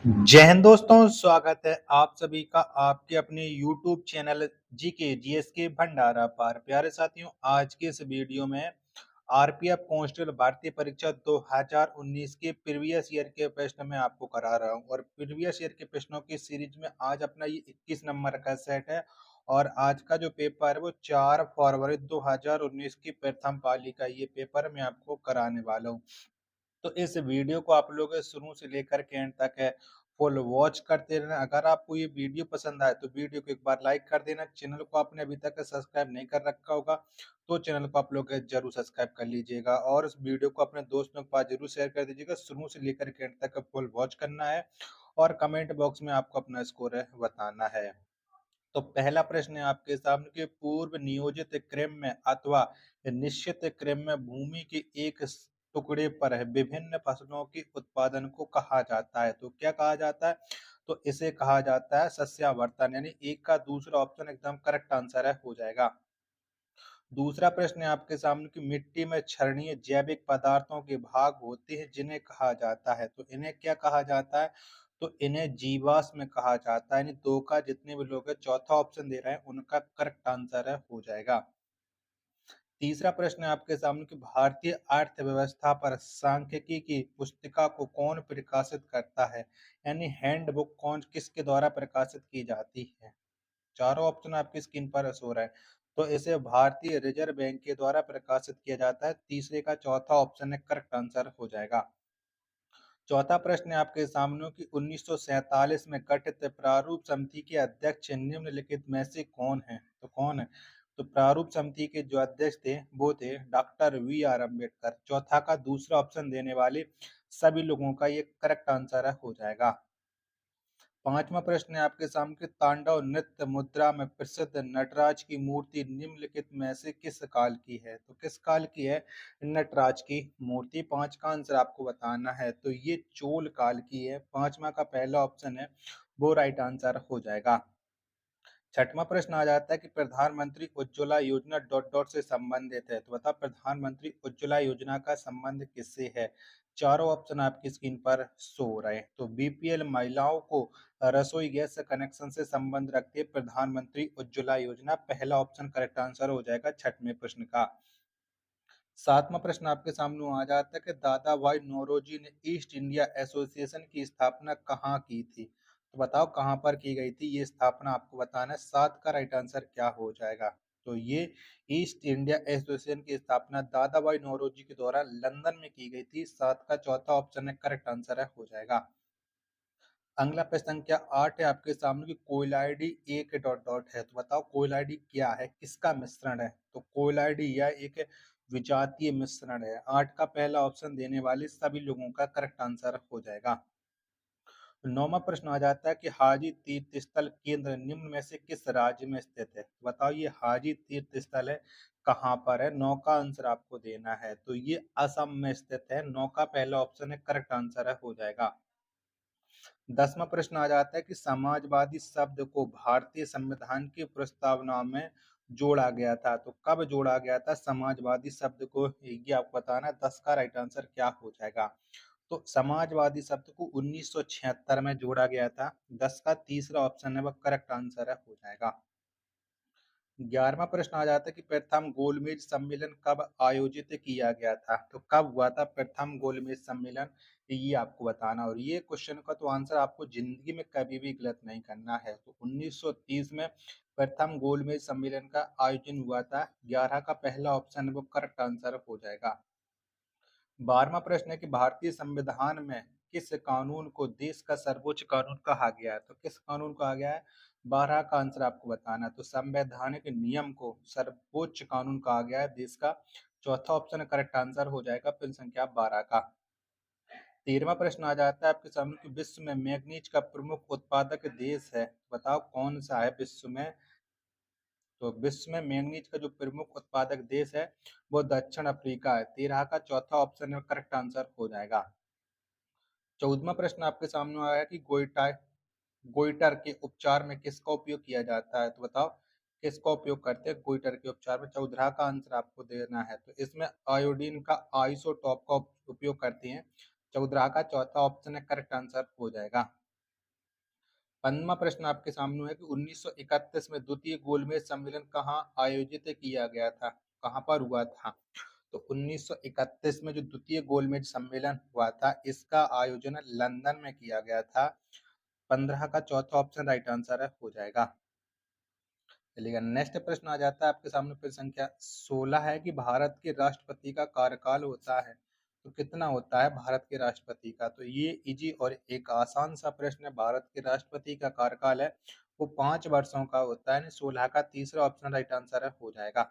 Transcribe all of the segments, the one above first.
जय हिंद दोस्तों, स्वागत है आप सभी का आपके अपने YouTube चैनल जीके जीएस के भंडारा पर। प्यारे साथियों, आज के इस वीडियो में आरपीएफ कांस्टेबल भर्ती परीक्षा 2019 के प्रीवियस ईयर के प्रश्न मैं आपको करा रहा हूं और प्रीवियस ईयर के प्रश्नों की सीरीज में आज अपना ये 21 नंबर का सेट है और आज का जो पेपर है वो 4 फरवरी 2019 की प्रथम पाली का ये पेपर मैं आपको कराने वाला हूँ। तो इस वीडियो को आप लोग शुरू से लेकर के एंड तक है फुल वॉच करते रहना। अगर आपको ये वीडियो पसंद आए तो वीडियो को एक बार लाइक कर देना। चैनल को आपने अभी तक सब्सक्राइब नहीं कर रखा होगा तो चैनल को आप लोग जरूर सब्सक्राइब कर लीजिएगा और इस वीडियो को अपने दोस्तों के पास जरूर शेयर कर दीजिएगा। शुरू से लेकर के एंड तक फुल वॉच करना है और कमेंट बॉक्स में आपको अपना स्कोर है बताना है। तो पहला प्रश्न है आपके सामने कि पूर्व नियोजित क्रम में अथवा निश्चित क्रम में भूमि के एक टुकड़े पर है विभिन्न फसलों के उत्पादन को कहा जाता है। तो क्या कहा जाता है? तो इसे कहा जाता है सस्यावर्तन। यानी एक का दूसरा ऑप्शन एकदम करेक्ट आंसर है हो जाएगा। दूसरा प्रश्न है आपके सामने कि मिट्टी में क्षरणीय जैविक पदार्थों के भाग होते हैं जिन्हें कहा जाता है। तो इन्हें क्या कहा जाता है? तो इन्हें जीवाश्म कहा जाता है। यानी दो का जितने भी लोग हैं चौथा ऑप्शन दे रहे हैं उनका करेक्ट आंसर है हो जाएगा। तीसरा प्रश्न है आपके सामने कि भारतीय अर्थव्यवस्था पर सांख्यिकी की पुस्तिका को कौन प्रकाशित करता है? यानी हैंडबुक कौन किसके द्वारा प्रकाशित की जाती है? चारों ऑप्शन आपकी स्क्रीन पर शो रहा है। तो इसे भारतीय रिजर्व बैंक के द्वारा प्रकाशित किया जाता है। तीसरे का चौथा ऑप्शन है करेक्ट आंसर हो जाएगा। चौथा प्रश्न है आपके सामने कि 1947 में गठित प्रारूप समिति के अध्यक्ष निम्नलिखित में से कौन है? तो कौन है? तो प्रारूप समिति के जो अध्यक्ष थे वो थे डॉक्टर वी आर अम्बेडकर। चौथा का दूसरा ऑप्शन देने वाले सभी लोगों का ये करेक्ट आंसर है हो जाएगा। पांचवा प्रश्न है आपके सामने कि तांडव नृत्य मुद्रा में प्रसिद्ध नटराज की मूर्ति निम्नलिखित में से किस काल की है? तो किस काल की है नटराज की मूर्ति? पांच का आंसर आपको बताना है। तो ये चोल काल की है। पांचवा का पहला ऑप्शन है वो राइट आंसर हो जाएगा। छठवां प्रश्न आ जाता है कि प्रधानमंत्री उज्ज्वला योजना डॉट डॉट से संबंधित है। तो बताओ प्रधानमंत्री उज्ज्वला योजना का संबंध किससे है? चारों ऑप्शन आपकी स्क्रीन पर शो हो रहे हैं। तो बीपीएल महिलाओं को रसोई गैस कनेक्शन से संबंध रखती है प्रधानमंत्री उज्ज्वला योजना। पहला ऑप्शन करेक्ट आंसर हो जाएगा छठवें प्रश्न का। सातवां प्रश्न आपके सामने आ जाता है कि दादा भाई नौरोजी ने ईस्ट इंडिया एसोसिएशन की स्थापना कहाँ की थी? तो बताओ कहाँ पर की गई थी ये स्थापना आपको बताना है। सात का राइट आंसर क्या हो जाएगा? तो ये ईस्ट इंडिया एसोसिएशन की स्थापना दादा भाई नौरोजी के द्वारा लंदन में की गई थी। सात का चौथा ऑप्शन है करेक्ट आंसर है हो जाएगा। अगला प्रश्न संख्या 8 है आपके सामने की कोयलाडी एक डॉट डॉट है। तो बताओ कोयलाडी क्या है, किसका मिश्रण है? तो कोयलाडी यह एक विजातीय मिश्रण है। 8 का पहला ऑप्शन देने वाले सभी लोगों का करेक्ट आंसर हो जाएगा। नौवां प्रश्न आ जाता है कि हाजी तीर्थ स्थल केंद्र निम्न में से किस राज्य में स्थित है? तो बताओ ये हाजी तीर्थ स्थल है कहाँ पर है? नौ का आंसर आपको देना है। तो ये असम में स्थित है। नौ का पहला ऑप्शन है करेक्ट आंसर है हो जाएगा। 10वां प्रश्न आ जाता है कि समाजवादी शब्द को भारतीय संविधान की प्रस्तावना में जोड़ा गया था। तो कब जोड़ा गया था समाजवादी शब्द को? ये आपको बताना है। 10 का राइट आंसर क्या हो जाएगा? तो समाजवादी शब्द को 1976 में जोड़ा गया था। 10 का तीसरा ऑप्शन है वह करेक्ट आंसर है हो जाएगा। 11वां प्रश्न आ जाता है कि प्रथम गोलमेज सम्मेलन कब आयोजित किया गया था? तो कब हुआ था प्रथम गोलमेज सम्मेलन? ये आपको बताना और ये क्वेश्चन का तो आंसर आपको जिंदगी में कभी भी गलत नहीं करना है। तो 1930 में प्रथम गोलमेज सम्मेलन का आयोजन हुआ था। 11 का पहला ऑप्शन है वो करेक्ट आंसर हो जाएगा। 12वां प्रश्न है कि भारतीय संविधान में किस कानून को देश का सर्वोच्च कानून कहा गया है? तो किस कानून को कहा गया है? 12 का आंसर आपको बताना है। तो संवैधानिक नियम को सर्वोच्च कानून कहा गया है देश का। चौथा ऑप्शन करेक्ट आंसर हो जाएगा पिन संख्या 12 का। 13वां प्रश्न आ जाता है आपके सामने कि विश्व में मैग्नीज का प्रमुख उत्पादक देश है। बताओ कौन सा है विश्व में? तो विश्व में मैंगनीज का जो प्रमुख उत्पादक देश है वो दक्षिण अफ्रीका है। 13 का चौथा ऑप्शन में करेक्ट आंसर हो जाएगा। 14वां प्रश्न आपके सामने आया कि गोइटर के उपचार में किसका उपयोग किया जाता है? तो बताओ किसका उपयोग करते हैं गोइटर के उपचार में? 14 का आंसर आपको देना है। तो इसमें आयोडीन का आइसोटॉप का उपयोग करते हैं। 14 का चौथा ऑप्शन है करेक्ट आंसर हो जाएगा। 15वां प्रश्न आपके सामने है कि 1931 में द्वितीय गोलमेज सम्मेलन कहाँ आयोजित किया गया था? कहाँ पर हुआ था? तो 1931 में जो द्वितीय गोलमेज सम्मेलन हुआ था, इसका आयोजन लंदन में किया गया था। 15 का चौथा ऑप्शन राइट आंसर है, हो जाएगा। चलिएगा, नेक्स्ट प्रश्न आ जाता है आपके सामने, प्रश्न संख्या 16 है कि भारत के राष्ट्रपति का कार्यकाल होता है तो कितना होता है भारत के राष्ट्रपति का? तो ये इजी और एक आसान सा प्रश्न है। भारत के राष्ट्रपति का कार्यकाल है वो 5 वर्षों का होता है। 16 का तीसरा ऑप्शन राइट आंसर है, हो जाएगा।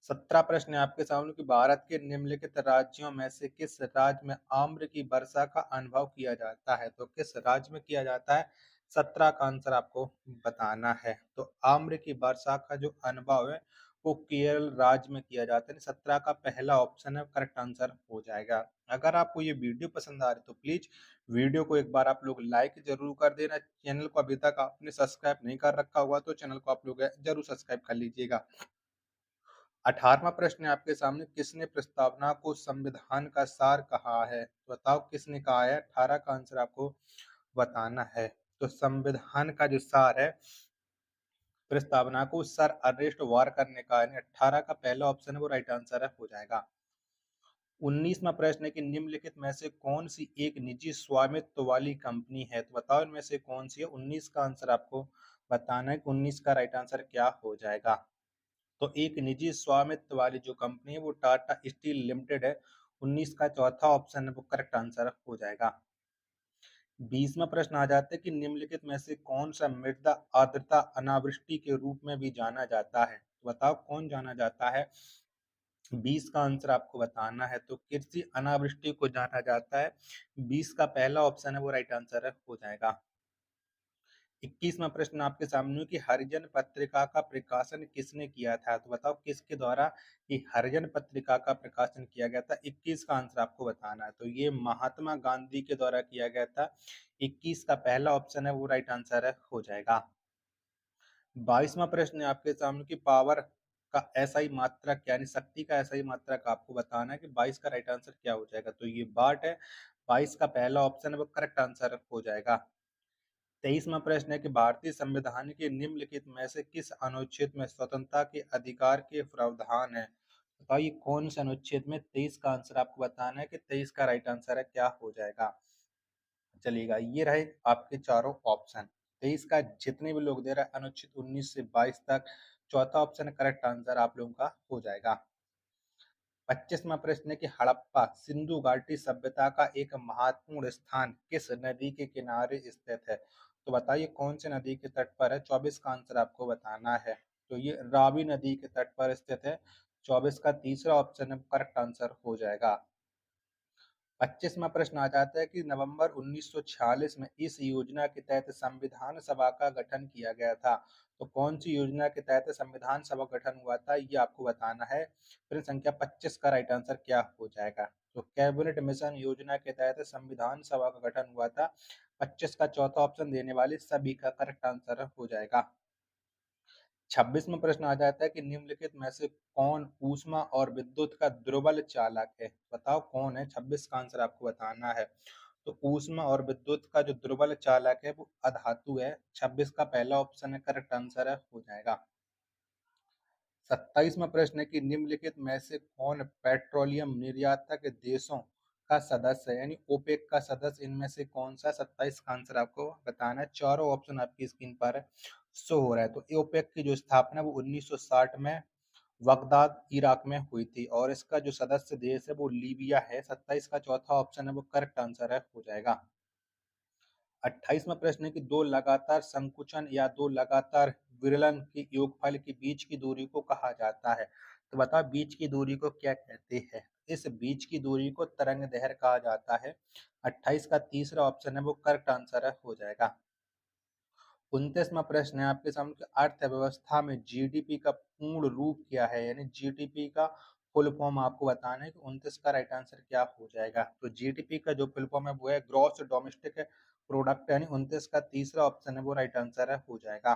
17 प्रश्न है आपके सामने कि भारत के निम्नलिखित राज्यों में से किस राज्य में आम्र की वर्षा का अनुभव किया जाता है? तो किस राज्य में किया जाता है? 17 का आंसर आपको बताना है। तो आम्र की वर्षा का जो अनुभव है वो केरल राज्य में किया जाता है। 17 का पहला ऑप्शन है, करेक्ट आंसर हो जाएगा। अगर आपको ये वीडियो पसंद आ रही तो प्लीज वीडियो को एक बार आप लोग लाइक जरूर कर देना। चैनल को अभी तक आपने सब्सक्राइब नहीं कर रखा हुआ तो चैनल को आप लोग जरूर सब्सक्राइब कर लीजिएगा। 18वां प्रश्न है आपके सामने, किसने प्रस्तावना को संविधान का सार कहा है? तो बताओ किसने कहा है? 18 का आंसर आपको बताना है। तो संविधान का जो सार है, प्रस्तावना को सर अर्नेस्ट वारकर ने कहा है। 18 का पहला ऑप्शन है वो राइट आंसर है, हो जाएगा। 19वां प्रश्न है कि निम्नलिखित में से कौन सी एक निजी स्वामित्व वाली कंपनी है? तो बताओ इनमें से कौन सी है? 19 का आंसर आपको बताना है कि 19 का राइट आंसर क्या हो जाएगा। तो एक निजी स्वामित्व वाली जो कंपनी है वो टाटा स्टील लिमिटेड है। 19 का चौथा ऑप्शन है वो करेक्ट आंसर हो जाएगा। 20वां प्रश्न आ जाता है कि निम्नलिखित में से कौन सा मृदा आर्द्रता अनावृष्टि के रूप में भी जाना जाता है? तो बताओ कौन जाना जाता है? 20 का आंसर आपको बताना है। तो कृषि अनावृष्टि को जाना जाता है। 20 का पहला ऑप्शन है वो राइट आंसर है, हो जाएगा। 21वां प्रश्न आपके सामने कि हरिजन पत्रिका का प्रकाशन किसने किया था? तो बताओ किसके द्वारा ये हरिजन पत्रिका का प्रकाशन किया गया था? 21 का आंसर आपको बताना है। तो ये महात्मा गांधी के द्वारा किया गया था। 21 का पहला ऑप्शन है वो राइट आंसर है, हो जाएगा। 22वां प्रश्न है आपके सामने कि पावर का एसआई मात्रक यानी शक्ति का एसआई मात्रक आपको बताना है कि 22 का राइट आंसर क्या हो जाएगा? तो ये वाट है। 22 का पहला ऑप्शन है वो करेक्ट आंसर हो जाएगा। 23वां प्रश्न है कि भारतीय संविधान के निम्नलिखित में से किस अनुच्छेद में स्वतंत्रता के अधिकार के प्रावधान है? बताइए कौन से अनुच्छेद में? 23 का आंसर आपको बताना है कि 23 का राइट आंसर है, क्या हो जाएगा। चलिएगा, ये रहे आपके चारों ऑप्शन। 23 का जितने भी लोग दे रहे हैं अनुच्छेद 19 से 22 तक, चौथा ऑप्शन करेक्ट आंसर आप लोगों का हो जाएगा। 25वां प्रश्न है कि हड़प्पा सिंधु घाटी सभ्यता का एक महत्वपूर्ण स्थान किस नदी के किनारे स्थित है? तो बताइए कौन से नदी के तट पर है? 24 का आंसर आपको बताना है। तो ये रावी नदी के तट पर स्थित है। 24 का तीसरा ऑप्शन करेक्ट आंसर हो जाएगा। 25वां प्रश्न आ जाता है कि नवंबर 1946 में इस योजना के तहत संविधान सभा का गठन किया गया था। तो कौन सी योजना के तहत संविधान सभा गठन हुआ था, ये आपको बताना है। प्रश्न संख्या 25 का राइट आंसर क्या हो जाएगा? तो कैबिनेट मिशन योजना के तहत संविधान सभा का गठन हुआ था। 25 का चौथा ऑप्शन देने वाले सभी का करेक्ट आंसर हो जाएगा। 26वां प्रश्न आ जाता है कि निम्नलिखित में से कौन ऊष्मा और विद्युत का दुर्बल चालक है? बताओ कौन है? 26 का आंसर आपको बताना है। तो ऊष्मा और विद्युत का जो दुर्बल चालक है वो अधातु है। 26 का पहला ऑप्शन है करेक्ट आंसर है, हो जाएगा। 27वां प्रश्न है कि निम्नलिखित में से कौन पेट्रोलियम निर्यातक देशों का सदस्य है, यानी ओपेक का सदस्य इनमें से कौन सा? 27 का आंसर आपको बताना है। चारों ऑप्शन आपकी स्क्रीन पर शो हो रहा है। तो ओपेक की जो स्थापना वो 1960 में बगदाद इराक में हुई थी और इसका जो सदस्य देश है वो लीबिया है। 27 का चौथा ऑप्शन है वो करेक्ट आंसर है, हो जाएगा। 28वां प्रश्न है कि दो लगातार संकुचन या दो लगातार विरलन के योगफल के बीच की दूरी को कहा जाता है? तो बताओ बीच की दूरी को क्या कहते हैं? इस बीच की दूरी को तरंग दैर्घ्य कहा जाता है। 28 का तीसरा ऑप्शन है वो करेक्ट आंसर है, हो जाएगा। 29वां प्रश्न है आपके सामने कि अर्थव्यवस्था में जीडीपी का पूर्ण रूप क्या है, यानी जीडीपी का फुल फॉर्म आपको बताना है कि 29 का राइट आंसर क्या हो जाएगा। तो जीडीपी का जो फुल फॉर्म है वो है ग्रॉस डोमेस्टिक प्रोडक्ट, यानी 29 का तीसरा ऑप्शन है वो राइट आंसर है, हो जाएगा।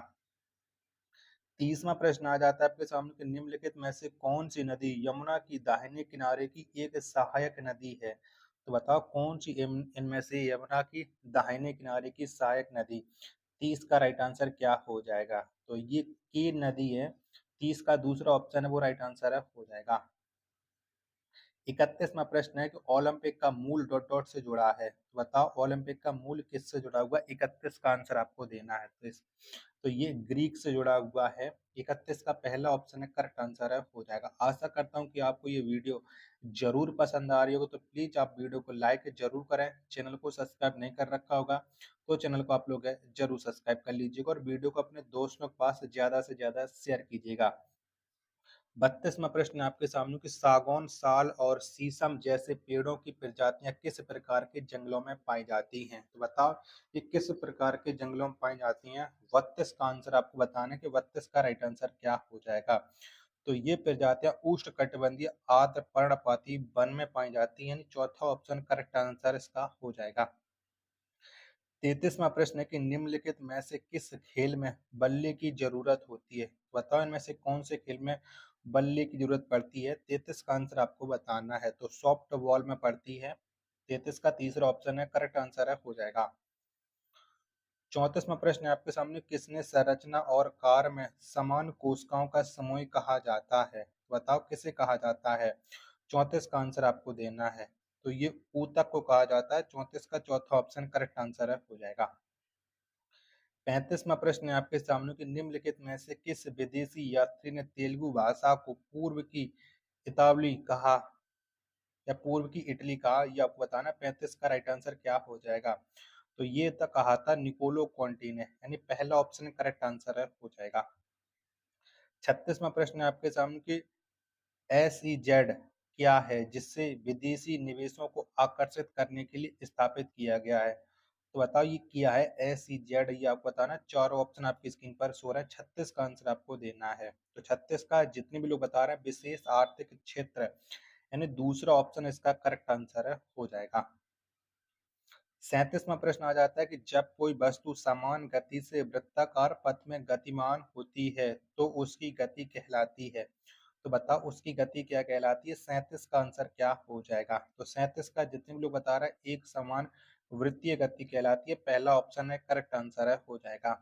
30वां प्रश्न आ जाता है आपके सामने कि निम्नलिखित में से कौन सी नदी यमुना की दाहिने किनारे की एक सहायक नदी है? तो बताओ कौन सी इनमें से यमुना की दाहिने किनारे की सहायक नदी। 30 का राइट आंसर क्या हो जाएगा? तो ये कीन नदी है। 30 का दूसरा ऑप्शन है वो राइट आंसर है हो जाएगा। 31वां प्रश्न है कि ओलंपिक का मूल डॉट डॉट से जुड़ा है। तो बताओ ओलंपिक का मूल किससे जुड़ा हुआ है? 31 का आंसर आपको देना है। तो ये ग्रीक से जुड़ा हुआ है। 31 का पहला ऑप्शन है करेक्ट आंसर है हो जाएगा। आशा करता हूँ कि आपको ये वीडियो जरूर पसंद आ रही होगी, तो प्लीज आप वीडियो को लाइक जरूर करें। चैनल को सब्सक्राइब नहीं कर रखा होगा तो चैनल को आप लोग जरूर सब्सक्राइब कर लीजिएगा और वीडियो को अपने दोस्तों के पास ज्यादा से ज्यादा शेयर कीजिएगा। 32वां प्रश्न आपके सामने कि सागौन, साल और शीशम जैसे पेड़ों की प्रजातियां किस प्रकार के जंगलों में पाई जाती हैं? तो बताओ ये किस प्रकार के जंगलों में पाई जाती हैं? 32 का आंसर आपको बताना है कि 32 का राइट आंसर क्या हो जाएगा। तो ये प्रजातियां उष्णकटिबंधीय आर्द्र पर्णपाती वन में पाई जाती हैं, यानी चौथा ऑप्शन करेक्ट आंसर इसका हो जाएगा। 33वां प्रश्न है कि निम्नलिखित में से किस खेल में बल्ले की जरूरत होती है? बताओ इनमें से कौन से खेल में बल्ले की जरूरत पड़ती है? 33 का आंसर आपको बताना है। तो सॉफ्ट बॉल में पड़ती है। 33 का तीसरा ऑप्शन है करेक्ट आंसर है हो जाएगा। 34वां प्रश्न है आपके सामने किसने संरचना और कार्य में समान कोशिकाओं का समूह कहा जाता है? बताओ किसे कहा जाता है? 34 का आंसर आपको देना है। तो ये ऊतक को कहा जाता है। 34 का चौथा ऑप्शन करेक्ट आंसर है हो जाएगा। 35वां प्रश्न है आपके सामने कि निम्नलिखित में से किस विदेशी यात्री ने तेलुगु भाषा को पूर्व की इतालवी कहा या पूर्व की इटली कहा? ये आपको बताना। 35 का राइट आंसर क्या हो जाएगा? तो ये तक कहा था निकोलो कॉन्टी ने, यानी पहला ऑप्शन करेक्ट आंसर है हो जाएगा। 36वां प्रश्न है आपके सामने कि SEZ क्या है जिससे विदेशी निवेशों को आकर्षित करने के लिए स्थापित किया गया है? तो बताओ ये क्या है SEZ, ये आपको बताना। चारों ऑप्शन आपकी स्क्रीन पर शो रहा है। 36 का आंसर आपको देना है। तो 36 का जितने भी लोग बता रहे हैं विशेष आर्थिक क्षेत्र, यानी दूसरा ऑप्शन इसका करेक्ट आंसर है हो जाएगा। 37वां प्रश्न आ जाता है कि जब कोई वस्तु समान गति से वृत्ताकार पथ में गतिमान होती है तो उसकी गति कहलाती है। तो बताओ उसकी गति क्या कहलाती है? 37 का आंसर क्या हो जाएगा? तो 37 का जितने भी लोग बता रहे हैं एक समान वृत्तीय गति कहलाती है। पहला ऑप्शन है करेक्ट आंसर है हो जाएगा।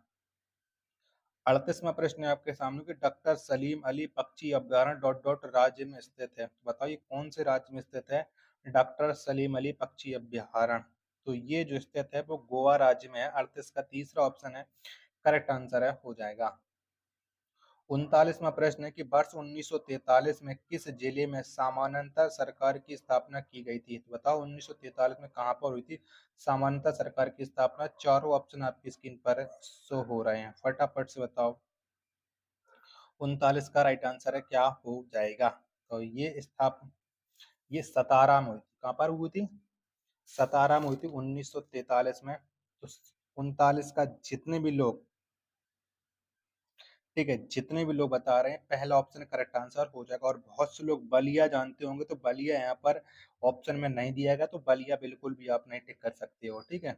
38वां प्रश्न है आपके सामने कि डॉक्टर सलीम अली पक्षी अभ्यारण्य डॉट डॉट राज्य में स्थित है। तो बताओ ये कौन से राज्य में स्थित है? डॉक्टर सलीम अली पक्षी अभ्यारण्य। तो ये जो स्थित है वो गोवा राज्य में है। 38 का तीसरा ऑप्शन है करेक्ट आंसर है हो जाएगा। 39वां प्रश्न है कि वर्ष 1943 में किस जिले में समानांतर सरकार की स्थापना की गई थी? तो बताओ 1943 में कहां पर हुई थी समानांतर सरकार की स्थापना? चारों ऑप्शन आपकी स्क्रीन पर शो हो रहे हैं, फटाफट से बताओ। 39 का राइट आंसर है क्या हो जाएगा? तो ये सतारा में हुई थी। कहां पर हुई थी? सतारा में हुई थी 1943 में। तो 39 का जितने भी लोग, ठीक है, जितने भी लोग बता रहे हैं पहला ऑप्शन करेक्ट आंसर हो जाएगा। और बहुत से लोग बलिया जानते होंगे, तो बलिया यहाँ पर ऑप्शन में नहीं दिया गया, तो बलिया बिल्कुल भी आप नहीं टिक कर सकते हो। ठीक है।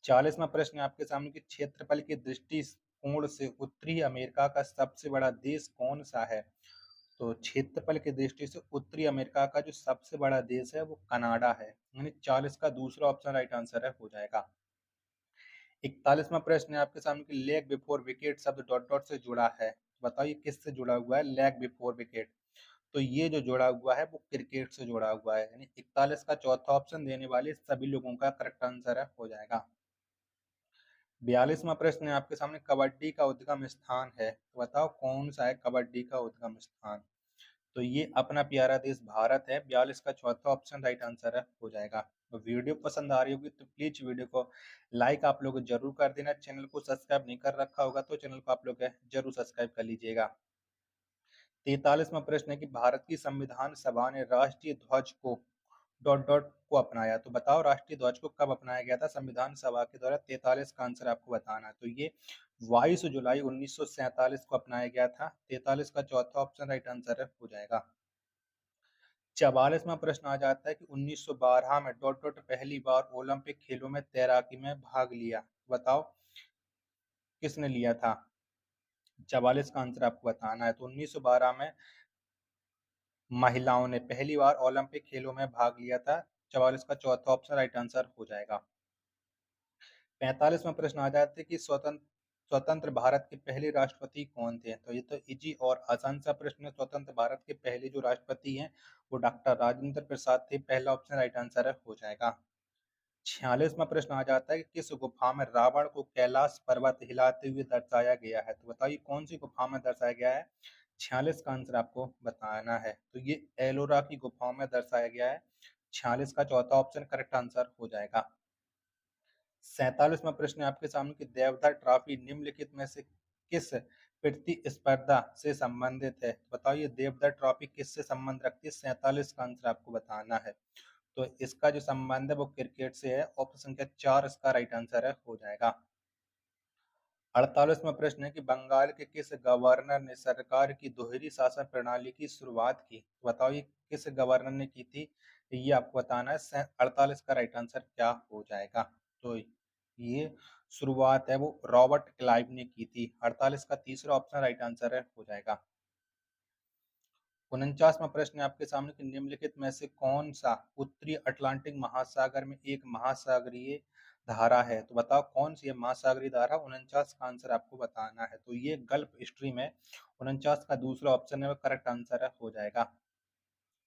40वां प्रश्न है आपके सामने कि क्षेत्रफल की दृष्टिकोण से उत्तरी अमेरिका का सबसे बड़ा देश कौन सा है? तो क्षेत्रफल की दृष्टि से उत्तरी अमेरिका का जो सबसे बड़ा देश है वो कनाडा है, यानी 40 का दूसरा ऑप्शन राइट आंसर है हो जाएगा। 41वां प्रश्न है आपके सामने कि लेग बिफोर विकेट शब्द डॉट डॉट से जुड़ा है। बताइए किससे जुड़ा हुआ है लेग बिफोर विकेट? तो ये जो जुड़ा हुआ है वो क्रिकेट से जुड़ा हुआ है, यानी 41 का चौथा ऑप्शन देने वाले सभी लोगों का करेक्ट आंसर है हो जाएगा। 42वां प्रश्न है आपके सामने कबड्डी का उद्गम स्थान है। तो बताओ कौन सा है कबड्डी का उद्गम स्थान? तो ये अपना प्यारा देश भारत है। 42 का चौथा ऑप्शन राइट आंसर है हो जाएगा। तो वीडियो पसंद आ रही होगी तो प्लीज वीडियो को लाइक आप लोग जरूर कर देना। चैनल को सब्सक्राइब नहीं कर रखा होगा तो चैनल को आप लोग जरूर सब्सक्राइब कर लीजिएगा। 43वां प्रश्न है कि भारत की संविधान सभा ने राष्ट्रीय ध्वज को डॉट डॉट को अपनाया। तो बताओ राष्ट्रीय ध्वज को कब अपनाया गया था संविधान सभा के द्वारा? 43 का आंसर आपको बताना है। तो ये 22 जुलाई 1947 को अपनाया गया था। 43 का चौथा ऑप्शन राइट आंसर है हो जाएगा। 44वां प्रश्न आ जाता है कि 1912 में डॉट डॉट पहली बार ओलंपिक खेलों में तैराकी में भाग लिया। बताओ किसने लिया था? 44 का आंसर आपको बताना है। तो 1912 में महिलाओं ने पहली बार ओलंपिक खेलों में भाग लिया था। 44 का चौथा ऑप्शन राइट आंसर हो जाएगा। 45वां प्रश्न आ जाता है कि स्वतंत्र भारत के पहले राष्ट्रपति कौन थे? तो ये तो इजी और आसान सा प्रश्न है। स्वतंत्र भारत के पहले जो राष्ट्रपति हैं वो डॉक्टर राजेंद्र प्रसाद थे। पहला ऑप्शन राइट आंसर हो जाएगा। 46वां प्रश्न आ जाता है कि किस गुफा में रावण को कैलाश पर्वत हिलाते हुए दर्शाया गया है? तो बताइए कौन सी गुफा में दर्शाया गया है? 46 का आंसर आपको बताना है। तो ये एलोरा की गुफाओं में दर्शाया गया है। 46 का चौथा ऑप्शन करेक्ट आंसर हो जाएगा। 47वां प्रश्न है आपके सामने कि देवधर ट्रॉफी निम्नलिखित में से किस प्रतिस्पर्धा से संबंधित है? बताइए देवधर ट्रॉफी किससे संबंध रखती है? 47 का आंसर आपको बताना है। तो इसका जो संबंध है वो क्रिकेट से है। ऑप्शन संख्या 4 इसका राइट आंसर हो जाएगा। 48वां प्रश्न है कि बंगाल के किस गवर्नर ने सरकार की दोहरी शासन प्रणाली की शुरुआत की? बताओ ये किस गवर्नर ने की थी? ये आपको बताना है। 48 का राइट आंसर क्या हो जाएगा? तो ये शुरुआत है वो रॉबर्ट क्लाइव ने की थी। 48 का तीसरा ऑप्शन राइट आंसर हो जाएगा। 49वां प्रश्न है आपके सामने कि निम्नलिखित में से कौन सा उत्तरी अटलांटिक महासागर में एक महासागरीय धारा है? तो बताओ कौन सी है महासागरीय धारा? 49 का आंसर आपको बताना है। तो ये गल्फ स्ट्रीम है। 49 का दूसरा ऑप्शन है वो करेक्ट आंसर हो जाएगा।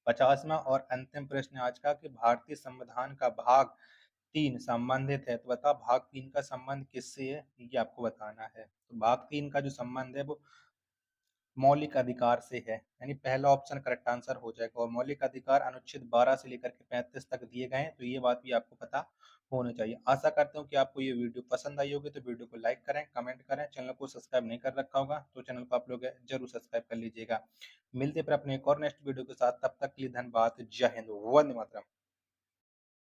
50वां और अंतिम प्रश्न है आज का कि भारतीय संविधान का भाग 3 संबंधित है। तो बताओ भाग 3 का संबंध किससे है? ये आपको बताना है। तो भाग 3 का जो संबंध है वो मौलिक अधिकार से है। यानी पहला ऑप्शन करेक्ट आंसर हो जाएगा। और मौलिक अधिकार अनुच्छेद 12 से लेकर के 35 तक दिए गए हैं। तो ये बात भी आपको पता होनी चाहिए। आशा करता हूँ कि आपको ये वीडियो पसंद आई होगी। तो वीडियो को लाइक करें, कमेंट करें। चैनल को सब्सक्राइब नहीं कर रखा होगा तो चैनल को आप लोग जरूर सब्सक्राइब कर लीजिएगा। मिलते हैं फिर अपने एक और नेक्स्ट वीडियो के साथ। तब तक के लिए धन्यवाद। जय हिंद, वंदे मातरम।